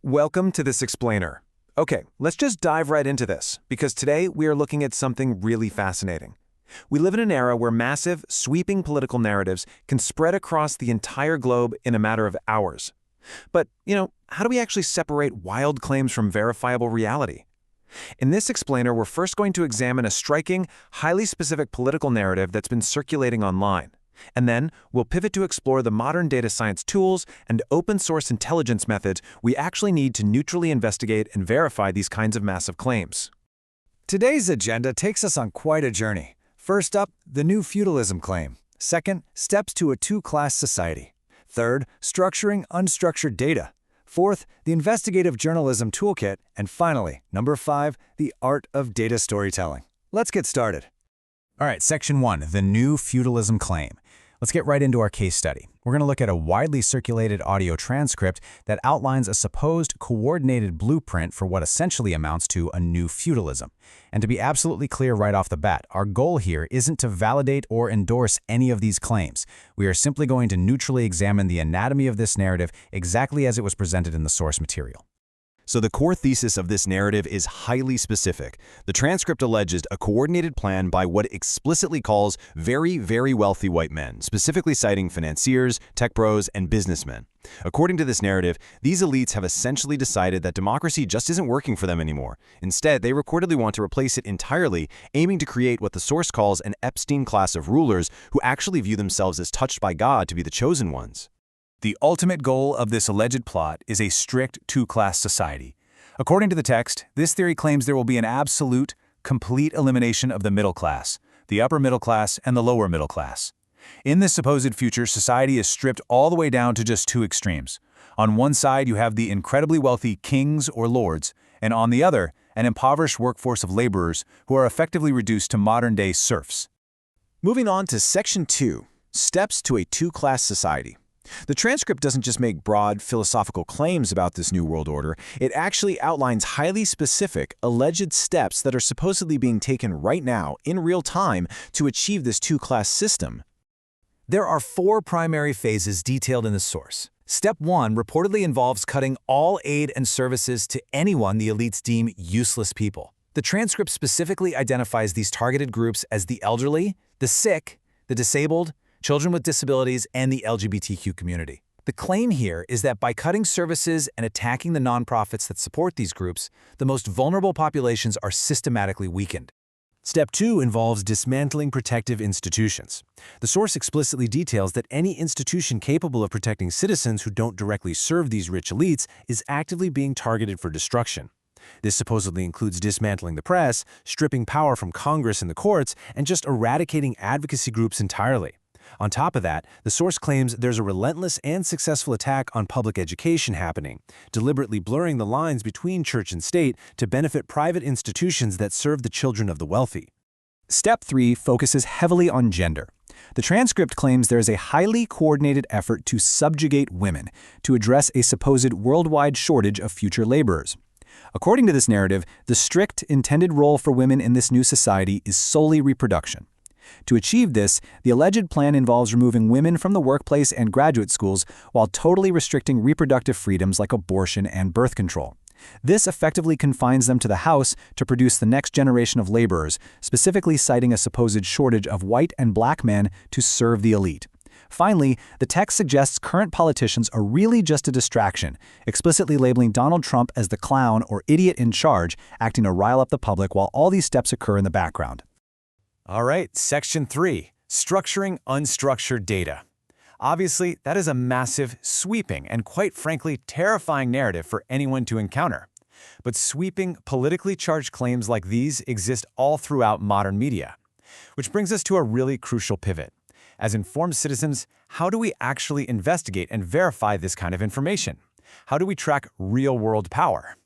Welcome to this explainer. Okay, let's just dive right into this, because today we are looking at something really fascinating. We live in an era where massive, sweeping political narratives can spread across the entire globe in a matter of hours. But, how do we actually separate wild claims from verifiable reality? In this explainer, we're first going to examine a striking, highly specific political narrative that's been circulating online. And then, we'll pivot to explore the modern data science tools and open-source intelligence methods we actually need to neutrally investigate and verify these kinds of massive claims. Today's agenda takes us on quite a journey. First up, the new feudalism claim. Second, steps to a two-class society. Third, structuring unstructured data. Fourth, the investigative journalism toolkit. And finally, number 5, the art of data storytelling. Let's get started. All right, Section 1, the new feudalism claim. Let's get right into our case study. We're going to look at a widely circulated audio transcript that outlines a supposed coordinated blueprint for what essentially amounts to a new feudalism. And to be absolutely clear right off the bat, our goal here isn't to validate or endorse any of these claims. We are simply going to neutrally examine the anatomy of this narrative exactly as it was presented in the source material. So the core thesis of this narrative is highly specific. The transcript alleges a coordinated plan by what it explicitly calls very, very wealthy white men, specifically citing financiers, tech pros, and businessmen. According to this narrative, these elites have essentially decided that democracy just isn't working for them anymore. Instead, they reportedly want to replace it entirely, aiming to create what the source calls an Epstein class of rulers who actually view themselves as touched by God to be the chosen ones. The ultimate goal of this alleged plot is a strict two-class society. According to the text, this theory claims there will be an absolute, complete elimination of the middle class, the upper middle class, and the lower middle class. In this supposed future, society is stripped all the way down to just two extremes. On one side, you have the incredibly wealthy kings or lords, and on the other, an impoverished workforce of laborers who are effectively reduced to modern-day serfs. Moving on to Section 2, Steps to a Two-Class Society. The transcript doesn't just make broad philosophical claims about this new world order, it actually outlines highly specific, alleged steps that are supposedly being taken right now, in real time, to achieve this two-class system. There are 4 primary phases detailed in the source. Step 1 reportedly involves cutting all aid and services to anyone the elites deem useless people. The transcript specifically identifies these targeted groups as the elderly, the sick, the disabled, children with disabilities, and the LGBTQ community. The claim here is that by cutting services and attacking the nonprofits that support these groups, the most vulnerable populations are systematically weakened. Step 2 involves dismantling protective institutions. The source explicitly details that any institution capable of protecting citizens who don't directly serve these rich elites is actively being targeted for destruction. This supposedly includes dismantling the press, stripping power from Congress and the courts, and just eradicating advocacy groups entirely. On top of that, the source claims there's a relentless and successful attack on public education happening, deliberately blurring the lines between church and state to benefit private institutions that serve the children of the wealthy. Step 3 focuses heavily on gender. The transcript claims there is a highly coordinated effort to subjugate women to address a supposed worldwide shortage of future laborers. According to this narrative, the strict intended role for women in this new society is solely reproduction. To achieve this, the alleged plan involves removing women from the workplace and graduate schools while totally restricting reproductive freedoms like abortion and birth control. This effectively confines them to the house to produce the next generation of laborers, specifically citing a supposed shortage of white and black men to serve the elite. Finally, the text suggests current politicians are really just a distraction, explicitly labeling Donald Trump as the clown or idiot in charge, acting to rile up the public while all these steps occur in the background. All right, Section 3, Structuring Unstructured Data. Obviously, that is a massive, sweeping, and quite frankly, terrifying narrative for anyone to encounter. But sweeping, politically charged claims like these exist all throughout modern media. Which brings us to a really crucial pivot. As informed citizens, how do we actually investigate and verify this kind of information? How do we track real-world power?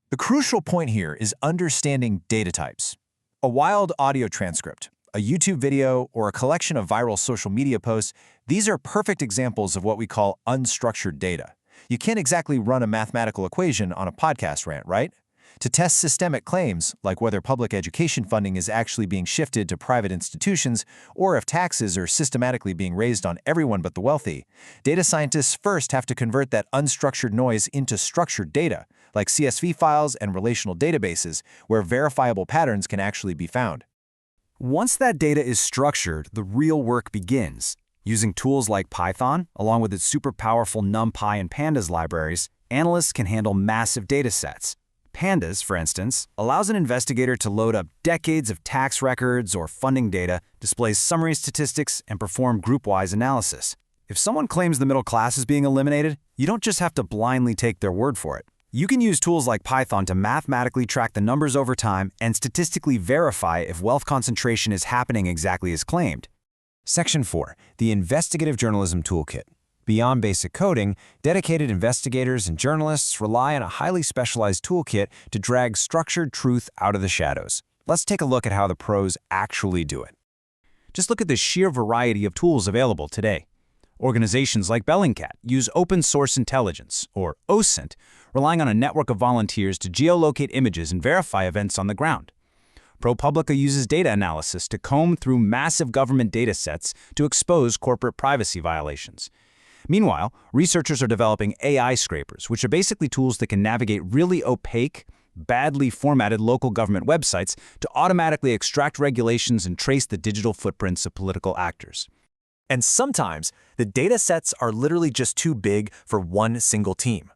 The crucial point here is understanding data types. A wild audio transcript, a YouTube video, or a collection of viral social media posts, these are perfect examples of what we call unstructured data. You can't exactly run a mathematical equation on a podcast rant, right? To test systemic claims, like whether public education funding is actually being shifted to private institutions or if taxes are systematically being raised on everyone but the wealthy, data scientists first have to convert that unstructured noise into structured data, like CSV files and relational databases, where verifiable patterns can actually be found. Once that data is structured, the real work begins. Using tools like Python, along with its super powerful NumPy and Pandas libraries, analysts can handle massive data sets. Pandas, for instance, allows an investigator to load up decades of tax records or funding data, displays summary statistics, and perform group-wise analysis. If someone claims the middle class is being eliminated, you don't just have to blindly take their word for it. You can use tools like Python to mathematically track the numbers over time and statistically verify if wealth concentration is happening exactly as claimed. Section 4. The Investigative Journalism Toolkit. Beyond basic coding, dedicated investigators and journalists rely on a highly specialized toolkit to drag structured truth out of the shadows. Let's take a look at how the pros actually do it. Just look at the sheer variety of tools available today. Organizations like Bellingcat use open source intelligence, or OSINT, relying on a network of volunteers to geolocate images and verify events on the ground. ProPublica uses data analysis to comb through massive government data sets to expose corporate privacy violations. Meanwhile, researchers are developing AI scrapers, which are basically tools that can navigate really opaque, badly formatted local government websites to automatically extract regulations and trace the digital footprints of political actors. And sometimes, the data sets are literally just too big for one single team.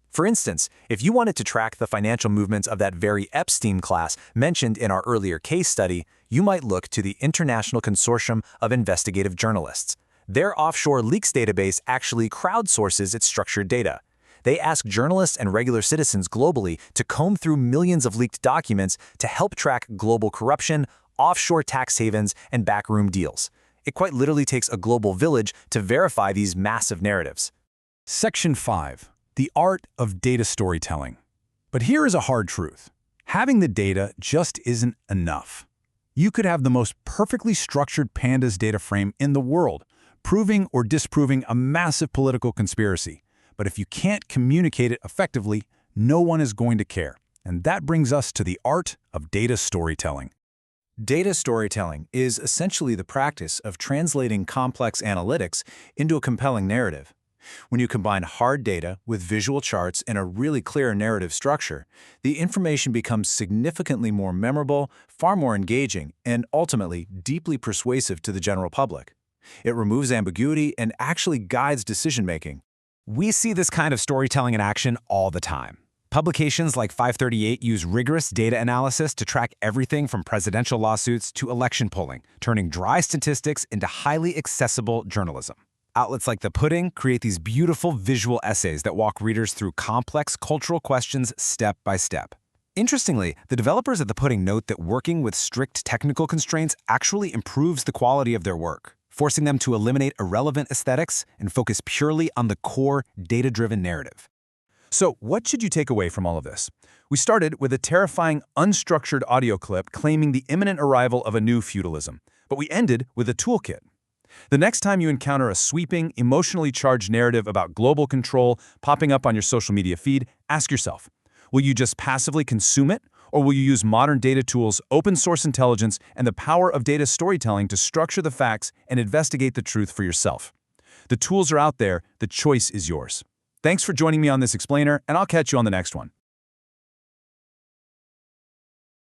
For instance, if you wanted to track the financial movements of that very Epstein class mentioned in our earlier case study, you might look to the International Consortium of Investigative Journalists. Their offshore leaks database actually crowdsources its structured data. They ask journalists and regular citizens globally to comb through millions of leaked documents to help track global corruption, offshore tax havens, and backroom deals. It quite literally takes a global village to verify these massive narratives. Section 5. The art of data storytelling. But here is a hard truth. Having the data just isn't enough. You could have the most perfectly structured Pandas data frame in the world, proving or disproving a massive political conspiracy. But if you can't communicate it effectively, no one is going to care. And that brings us to the art of data storytelling. Data storytelling is essentially the practice of translating complex analytics into a compelling narrative. When you combine hard data with visual charts and a really clear narrative structure, the information becomes significantly more memorable, far more engaging, and ultimately deeply persuasive to the general public. It removes ambiguity and actually guides decision-making. We see this kind of storytelling in action all the time. Publications like 538 use rigorous data analysis to track everything from presidential lawsuits to election polling, turning dry statistics into highly accessible journalism. Outlets like The Pudding create these beautiful visual essays that walk readers through complex cultural questions step by step. Interestingly, the developers at The Pudding note that working with strict technical constraints actually improves the quality of their work, forcing them to eliminate irrelevant aesthetics and focus purely on the core data-driven narrative. So, what should you take away from all of this? We started with a terrifying, unstructured audio clip claiming the imminent arrival of a new feudalism, but we ended with a toolkit. The next time you encounter a sweeping, emotionally charged narrative about global control popping up on your social media feed, ask yourself, will you just passively consume it, or will you use modern data tools, open source intelligence, and the power of data storytelling to structure the facts and investigate the truth for yourself? The tools are out there, the choice is yours. Thanks for joining me on this explainer, and I'll catch you on the next one.